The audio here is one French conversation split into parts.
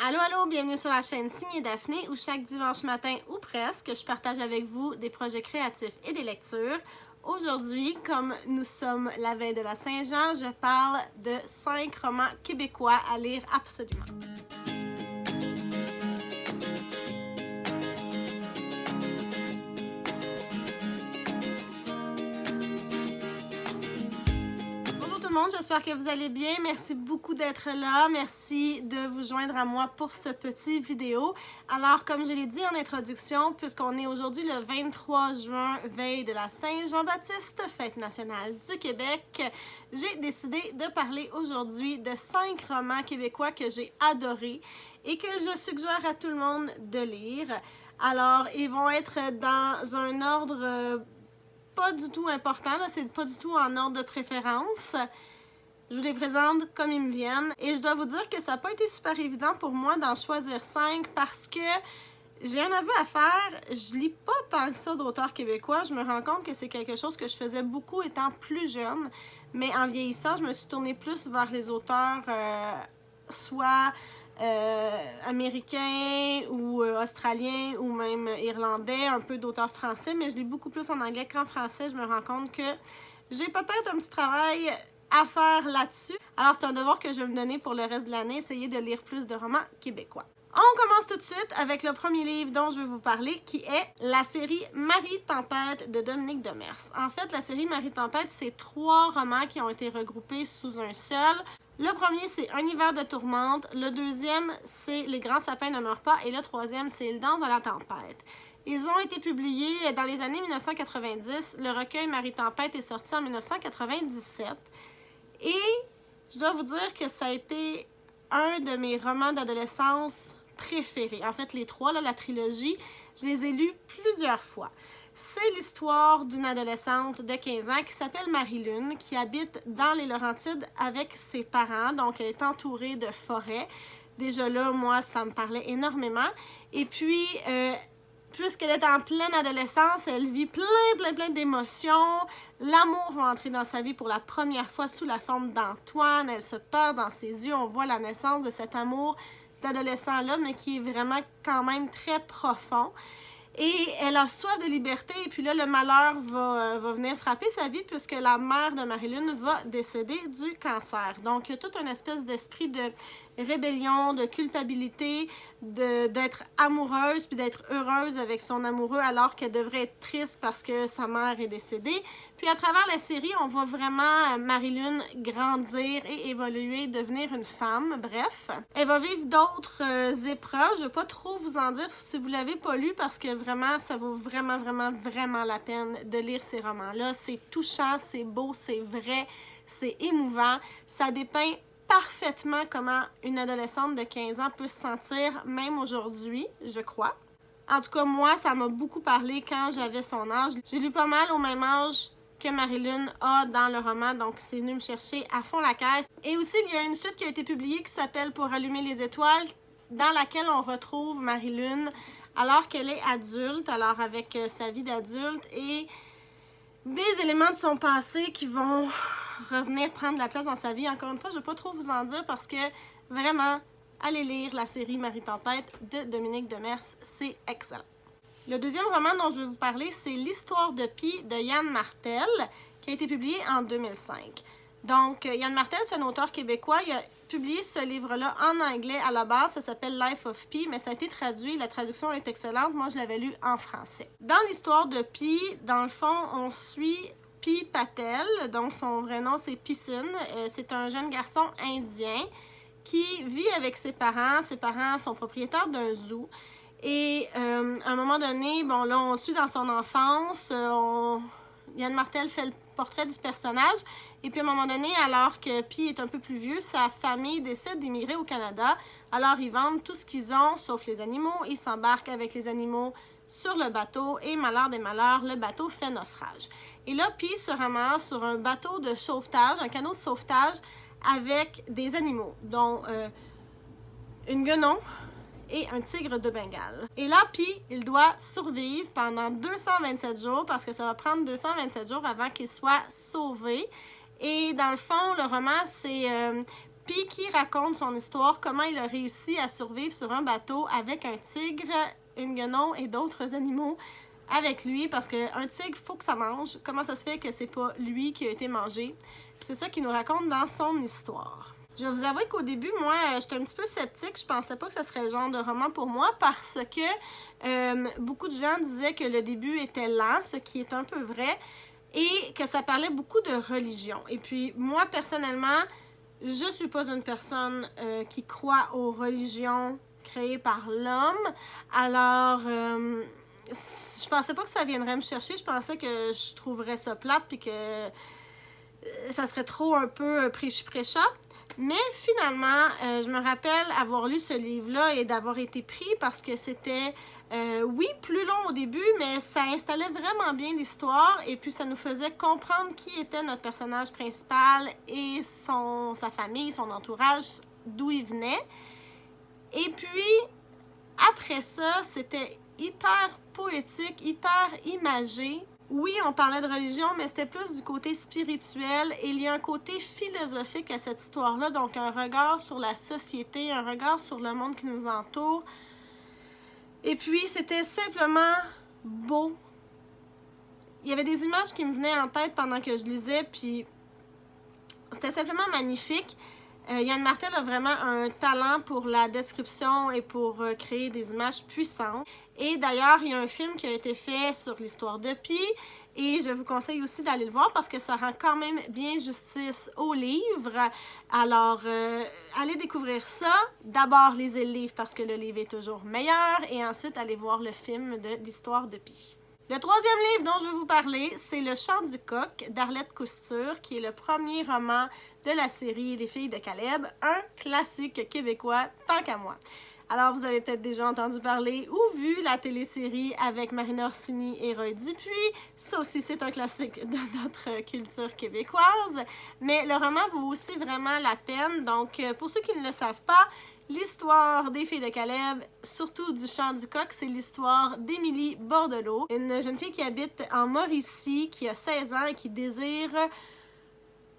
Allô, allô, bienvenue sur la chaîne Signe Daphné où chaque dimanche matin ou presque, je partage avec vous des projets créatifs et des lectures. Aujourd'hui, comme nous sommes la veille de la Saint-Jean, je parle de 5 romans québécois à lire absolument. J'espère que vous allez bien. Merci beaucoup d'être là. Merci de vous joindre à moi pour ce petit vidéo. Alors, comme je l'ai dit en introduction, puisqu'on est aujourd'hui le 23 juin, veille de la Saint-Jean-Baptiste, fête nationale du Québec, j'ai décidé de parler aujourd'hui de 5 romans québécois que j'ai adorés et que je suggère à tout le monde de lire. Alors, ils vont être dans un ordre pas du tout important, c'est pas du tout en ordre de préférence. Je vous les présente comme ils me viennent. Et je dois vous dire que ça n'a pas été super évident pour moi d'en choisir 5 parce que j'ai un aveu à faire. Je lis pas tant que ça d'auteurs québécois. Je me rends compte que c'est quelque chose que je faisais beaucoup étant plus jeune. Mais en vieillissant, je me suis tournée plus vers les auteurs soit américains ou australiens ou même irlandais, un peu d'auteurs français. Mais je lis beaucoup plus en anglais qu'en français. Je me rends compte que j'ai peut-être un petit travail à faire là-dessus. Alors, c'est un devoir que je vais me donner pour le reste de l'année, essayer de lire plus de romans québécois. On commence tout de suite avec le premier livre dont je vais vous parler, qui est la série Marie-Tempête de Dominique Demers. En fait, la série Marie-Tempête, c'est 3 romans qui ont été regroupés sous un seul. Le premier, c'est Un hiver de tourmente. Le deuxième, c'est Les grands sapins ne meurent pas. Et le troisième, c'est Il danse dans la tempête. Ils ont été publiés dans les années 1990. Le recueil Marie-Tempête est sorti en 1997. Et je dois vous dire que ça a été un de mes romans d'adolescence préférés. En fait, les 3, la trilogie, je les ai lus plusieurs fois. C'est l'histoire d'une adolescente de 15 ans qui s'appelle Marie-Lune, qui habite dans les Laurentides avec ses parents. Donc, elle est entourée de forêts. Déjà là, moi, ça me parlait énormément. Et puis, puisqu'elle est en pleine adolescence, elle vit plein d'émotions. L'amour va entrer dans sa vie pour la première fois sous la forme d'Antoine. Elle se perd dans ses yeux. On voit la naissance de cet amour d'adolescent-là, mais qui est vraiment quand même très profond. Et elle a soif de liberté, et puis là, le malheur va venir frapper sa vie puisque la mère de Marie-Lune va décéder du cancer. Donc, il y a toute une espèce d'esprit de rébellion, de culpabilité, d'être amoureuse puis d'être heureuse avec son amoureux alors qu'elle devrait être triste parce que sa mère est décédée. Puis à travers la série, on voit vraiment Marie-Lune grandir et évoluer, devenir une femme, bref. Elle va vivre d'autres épreuves, je ne vais pas trop vous en dire si vous ne l'avez pas lu parce que vraiment, ça vaut vraiment la peine de lire ces romans-là. C'est touchant, c'est beau, c'est vrai, c'est émouvant, ça dépeint parfaitement comment une adolescente de 15 ans peut se sentir, même aujourd'hui, je crois. En tout cas, moi, ça m'a beaucoup parlé quand j'avais son âge. J'ai lu pas mal au même âge que Marie-Lune a dans le roman, donc c'est venu me chercher à fond la caisse. Et aussi, il y a une suite qui a été publiée qui s'appelle Pour allumer les étoiles, dans laquelle on retrouve Marie-Lune alors qu'elle est adulte, alors avec sa vie d'adulte et des éléments de son passé qui vont revenir prendre la place dans sa vie. Encore une fois, je ne vais pas trop vous en dire parce que vraiment, allez lire la série Marie-Tempête de Dominique Demers, c'est excellent. Le deuxième roman dont je vais vous parler, c'est L'histoire de Pi de Yann Martel, qui a été publié en 2005. Donc, Yann Martel, c'est un auteur québécois. Il a publié ce livre-là en anglais à la base. Ça s'appelle Life of Pi, mais ça a été traduit. La traduction est excellente. Moi, je l'avais lu en français. Dans l'histoire de Pi, dans le fond, on suit Pi Patel. Donc, son vrai nom, c'est Piscine. C'est un jeune garçon indien qui vit avec ses parents. Ses parents sont propriétaires d'un zoo. Et à un moment donné, bon, là, on suit dans son enfance. Yann Martel fait le portrait du personnage. Et puis, à un moment donné, alors que Pi est un peu plus vieux, sa famille décide d'émigrer au Canada. Alors, ils vendent tout ce qu'ils ont, sauf les animaux. Ils s'embarquent avec les animaux sur le bateau. Et malheur des malheurs, le bateau fait naufrage. Et là, Pi se ramasse sur un bateau de sauvetage, un canot de sauvetage, avec des animaux, dont une guenon et un tigre de Bengale. Et là, Pi, il doit survivre pendant 227 jours parce que ça va prendre 227 jours avant qu'il soit sauvé. Et dans le fond, le roman, c'est puis qui raconte son histoire, comment il a réussi à survivre sur un bateau avec un tigre, une guenon et d'autres animaux avec lui, parce qu'un tigre, faut que ça mange. Comment ça se fait que c'est pas lui qui a été mangé? C'est ça qu'il nous raconte dans son histoire. Je vais vous avouer qu'au début, moi, j'étais un petit peu sceptique. Je pensais pas que ce serait le genre de roman pour moi parce que beaucoup de gens disaient que le début était lent, ce qui est un peu vrai, et que ça parlait beaucoup de religion. Et puis, moi, personnellement, je suis pas une personne qui croit aux religions créées par l'homme. Alors, je pensais pas que ça viendrait me chercher. Je pensais que je trouverais ça plate puis que ça serait trop un peu prêchi-prêcha. Mais finalement, je me rappelle avoir lu ce livre-là et d'avoir été pris parce que c'était, oui, plus long au début, mais ça installait vraiment bien l'histoire et puis ça nous faisait comprendre qui était notre personnage principal et sa famille, son entourage, d'où il venait. Et puis, après ça, c'était hyper poétique, hyper imagé. Oui, on parlait de religion, mais c'était plus du côté spirituel et il y a un côté philosophique à cette histoire-là, donc un regard sur la société, un regard sur le monde qui nous entoure. Et puis, c'était simplement beau. Il y avait des images qui me venaient en tête pendant que je lisais, puis c'était simplement magnifique. Yann Martel a vraiment un talent pour la description et pour créer des images puissantes. Et d'ailleurs, il y a un film qui a été fait sur l'histoire de Pi et je vous conseille aussi d'aller le voir parce que ça rend quand même bien justice au livre. Alors, allez découvrir ça. D'abord, lisez le livre parce que le livre est toujours meilleur et ensuite, allez voir le film de l'histoire de Pi. Le troisième livre dont je vais vous parler, c'est Le Chant du coq d'Arlette Cousture, qui est le premier roman de la série Les filles de Caleb, un classique québécois tant qu'à moi. Alors, vous avez peut-être déjà entendu parler ou vu la télésérie avec Marina Orsini et Roy Dupuis. Ça aussi, c'est un classique de notre culture québécoise. Mais le roman vaut aussi vraiment la peine. Donc, pour ceux qui ne le savent pas, l'histoire des filles de Caleb, surtout du Chant du coq, c'est l'histoire d'Émilie Bordelot, une jeune fille qui habite en Mauricie, qui a 16 ans et qui désire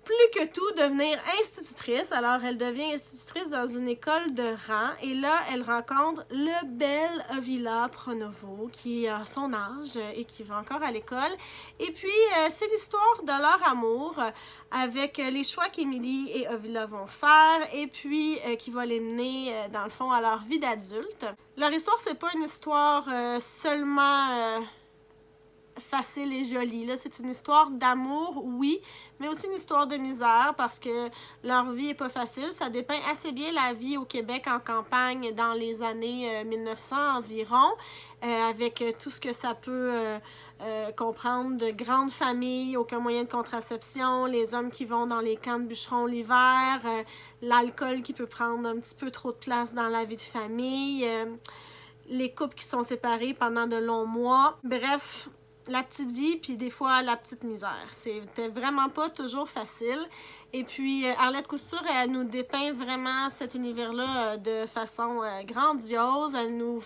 plus que tout devenir institutrice. Alors, elle devient institutrice dans une école de rang et là, elle rencontre le bel Avila Pronovo qui a son âge et qui va encore à l'école. Et puis, c'est l'histoire de leur amour avec les choix qu'Émilie et Avila vont faire et puis qui va les mener, dans le fond, à leur vie d'adulte. Leur histoire, c'est pas une histoire seulement facile et jolie. Là, c'est une histoire d'amour, oui, mais aussi une histoire de misère parce que leur vie est pas facile. Ça dépeint assez bien la vie au Québec en campagne dans les années 1900 environ, avec tout ce que ça peut comprendre de grandes familles, aucun moyen de contraception, les hommes qui vont dans les camps de bûcherons l'hiver, l'alcool qui peut prendre un petit peu trop de place dans la vie de famille, les couples qui sont séparés pendant de longs mois. Bref, la petite vie, puis des fois la petite misère. C'était vraiment pas toujours facile. Et puis, Arlette Cousture, elle nous dépeint vraiment cet univers-là de façon grandiose. Elle nous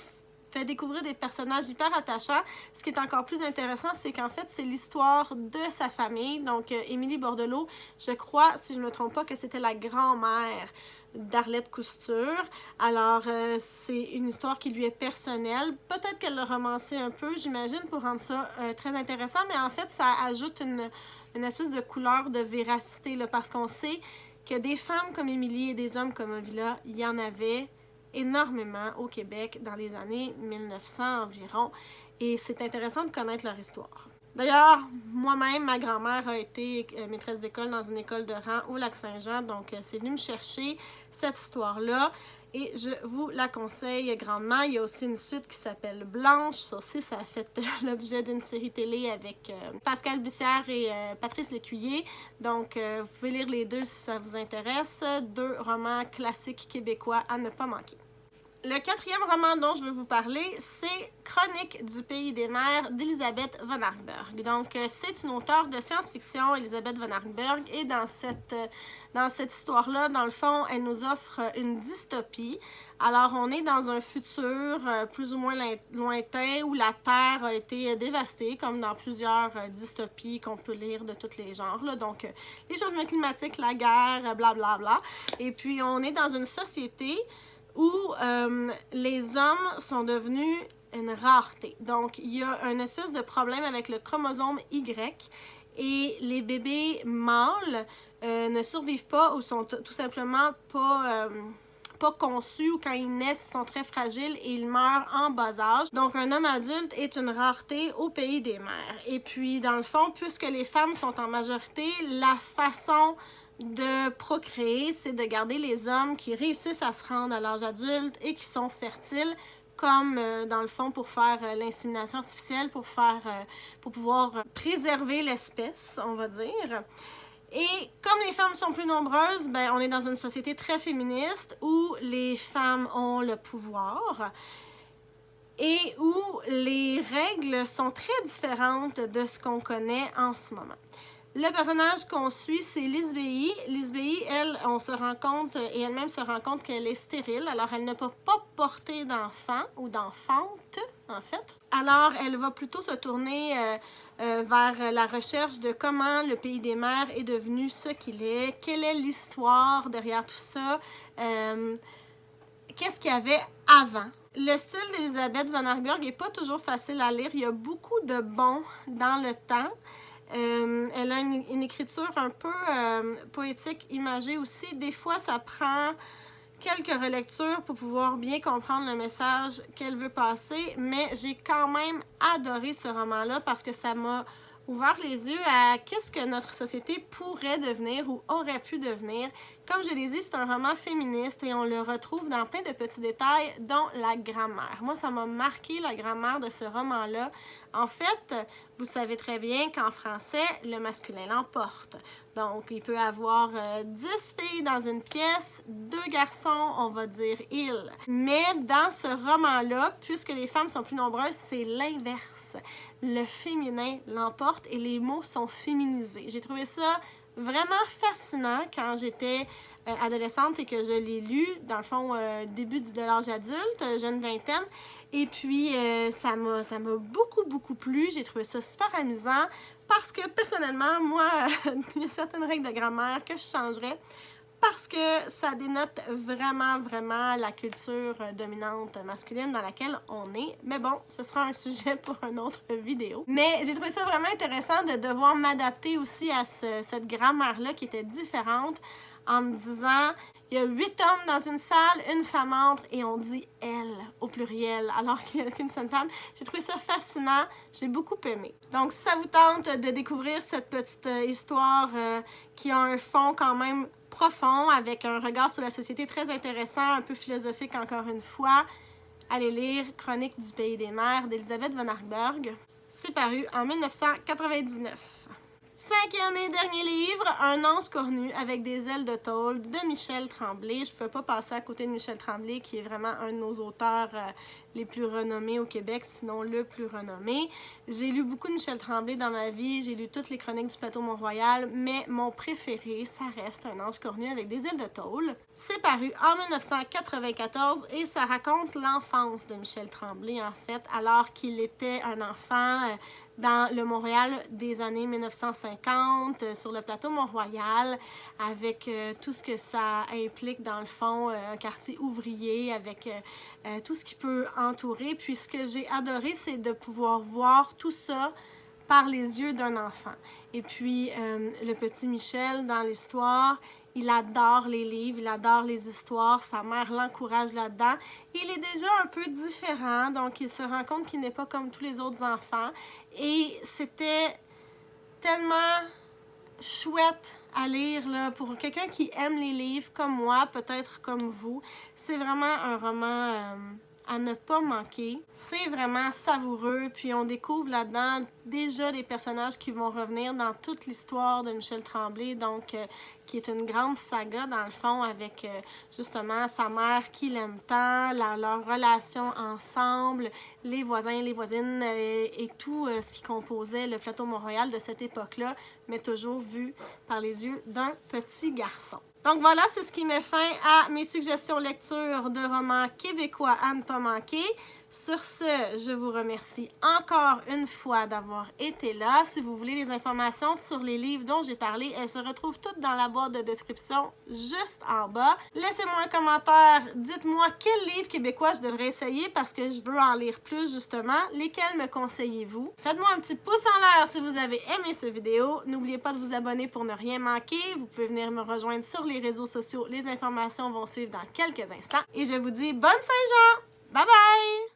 fait découvrir des personnages hyper attachants. Ce qui est encore plus intéressant, c'est qu'en fait, c'est l'histoire de sa famille. Donc, Émilie Bordelot, je crois, si je ne me trompe pas, que c'était la grand-mère d'Arlette Cousture. Alors, c'est une histoire qui lui est personnelle. Peut-être qu'elle l'a romancé un peu, j'imagine, pour rendre ça très intéressant, mais en fait, ça ajoute une espèce de couleur de véracité, là, parce qu'on sait que des femmes comme Émilie et des hommes comme Avila, il y en avait énormément au Québec dans les années 1900 environ, et c'est intéressant de connaître leur histoire. D'ailleurs, moi-même, ma grand-mère a été maîtresse d'école dans une école de rang au Lac-Saint-Jean, donc c'est venu me chercher cette histoire-là et je vous la conseille grandement. Il y a aussi une suite qui s'appelle Blanche, ça aussi, ça a fait l'objet d'une série télé avec Pascal Bussière et Patrice Lécuyer, donc vous pouvez lire les deux si ça vous intéresse. Deux romans classiques québécois à ne pas manquer. Le quatrième roman dont je veux vous parler, c'est Chronique du pays des mers d'Elisabeth von Arberg. Donc, c'est une auteure de science-fiction, Elisabeth von Arberg, et dans cette histoire-là, dans le fond, elle nous offre une dystopie. Alors, on est dans un futur plus ou moins lointain où la Terre a été dévastée, comme dans plusieurs dystopies qu'on peut lire de tous les genres. Là. Donc, les changements climatiques, la guerre, blablabla. Bla, bla. Et puis, on est dans une société où les hommes sont devenus une rareté. Donc, il y a une espèce de problème avec le chromosome Y et les bébés mâles ne survivent pas ou sont tout simplement pas conçus, ou quand ils naissent, ils sont très fragiles et ils meurent en bas âge. Donc, un homme adulte est une rareté au pays des mers. Et puis, dans le fond, puisque les femmes sont en majorité, la façon de procréer, c'est de garder les hommes qui réussissent à se rendre à l'âge adulte et qui sont fertiles, comme dans le fond pour faire l'insémination artificielle, pour pouvoir préserver l'espèce, on va dire. Et comme les femmes sont plus nombreuses, ben, on est dans une société très féministe où les femmes ont le pouvoir et où les règles sont très différentes de ce qu'on connaît en ce moment. Le personnage qu'on suit, c'est Lisbéi. Lisbéi, elle, on se rend compte, et elle-même se rend compte qu'elle est stérile. Alors, elle ne peut pas porter d'enfant ou d'enfante, en fait. Alors, elle va plutôt se tourner vers la recherche de comment le pays des mers est devenu ce qu'il est, quelle est l'histoire derrière tout ça, qu'est-ce qu'il y avait avant. Le style d'Elisabeth von Arberg n'est pas toujours facile à lire. Il y a beaucoup de bons dans le temps. Elle a une écriture un peu poétique, imagée aussi. Des fois, ça prend quelques relectures pour pouvoir bien comprendre le message qu'elle veut passer, mais j'ai quand même adoré ce roman-là parce que ça m'a ouvert les yeux à qu'est-ce que notre société pourrait devenir ou aurait pu devenir. Comme je l'ai dit, c'est un roman féministe et on le retrouve dans plein de petits détails, dont la grammaire. Moi, ça m'a marqué la grammaire de ce roman-là. En fait, vous savez très bien qu'en français, le masculin l'emporte. Donc, il peut y avoir 10 filles dans une pièce, 2 garçons, on va dire « il ». Mais dans ce roman-là, puisque les femmes sont plus nombreuses, c'est l'inverse. Le féminin l'emporte et les mots sont féminisés. J'ai trouvé ça vraiment fascinant quand j'étais adolescente et que je l'ai lu, dans le fond, début de l'âge adulte, jeune vingtaine. Et puis, ça m'a beaucoup plu. J'ai trouvé ça super amusant parce que, personnellement, moi, il y a certaines règles de grammaire que je changerais parce que ça dénote vraiment la culture dominante masculine dans laquelle on est. Mais bon, ce sera un sujet pour une autre vidéo. Mais j'ai trouvé ça vraiment intéressant de devoir m'adapter aussi à cette grammaire-là qui était différente en me disant, il y a 8 hommes dans une salle, une femme entre et on dit « elle » au pluriel, alors qu'il n'y a qu'une seule femme. J'ai trouvé ça fascinant, j'ai beaucoup aimé. Donc, si ça vous tente de découvrir cette petite histoire qui a un fond quand même profond, avec un regard sur la société très intéressant, un peu philosophique encore une fois, allez lire Chronique du pays des mers d'Elisabeth von Arberg. C'est paru en 1999. 5e et dernier livre, Un ange cornu avec des ailes de tôle de Michel Tremblay. Je ne pouvais pas passer à côté de Michel Tremblay, qui est vraiment un de nos auteurs les plus renommés au Québec, sinon le plus renommé. J'ai lu beaucoup de Michel Tremblay dans ma vie, j'ai lu toutes les chroniques du plateau Mont-Royal, mais mon préféré, ça reste Un ange cornu avec des ailes de tôle. C'est paru en 1994 et ça raconte l'enfance de Michel Tremblay, en fait, alors qu'il était un enfant dans le Montréal des années 1950, sur le plateau Mont-Royal, avec tout ce que ça implique dans le fond, un quartier ouvrier, avec tout ce qui peut entourer. Puis ce que j'ai adoré, c'est de pouvoir voir tout ça par les yeux d'un enfant. Et puis le petit Michel, dans l'histoire, il adore les livres, il adore les histoires, sa mère l'encourage là-dedans. Il est déjà un peu différent, donc il se rend compte qu'il n'est pas comme tous les autres enfants. Et c'était tellement chouette à lire là, pour quelqu'un qui aime les livres comme moi, peut-être comme vous. C'est vraiment un roman à ne pas manquer. C'est vraiment savoureux, puis on découvre là-dedans déjà des personnages qui vont revenir dans toute l'histoire de Michel Tremblay, donc qui est une grande saga dans le fond avec justement sa mère qui l'aime tant, leur relation ensemble, les voisins, les voisines et tout ce qui composait le plateau Mont-Royal de cette époque-là, mais toujours vu par les yeux d'un petit garçon. Donc voilà, c'est ce qui met fin à mes suggestions lecture de romans québécois à ne pas manquer. Sur ce, je vous remercie encore une fois d'avoir été là. Si vous voulez les informations sur les livres dont j'ai parlé, elles se retrouvent toutes dans la boîte de description juste en bas. Laissez-moi un commentaire, dites-moi quel livre québécois je devrais essayer parce que je veux en lire plus justement. Lesquels me conseillez-vous? Faites-moi un petit pouce en l'air si vous avez aimé cette vidéo. N'oubliez pas de vous abonner pour ne rien manquer. Vous pouvez venir me rejoindre sur les réseaux sociaux. Les informations vont suivre dans quelques instants. Et je vous dis bonne Saint-Jean! Bye bye!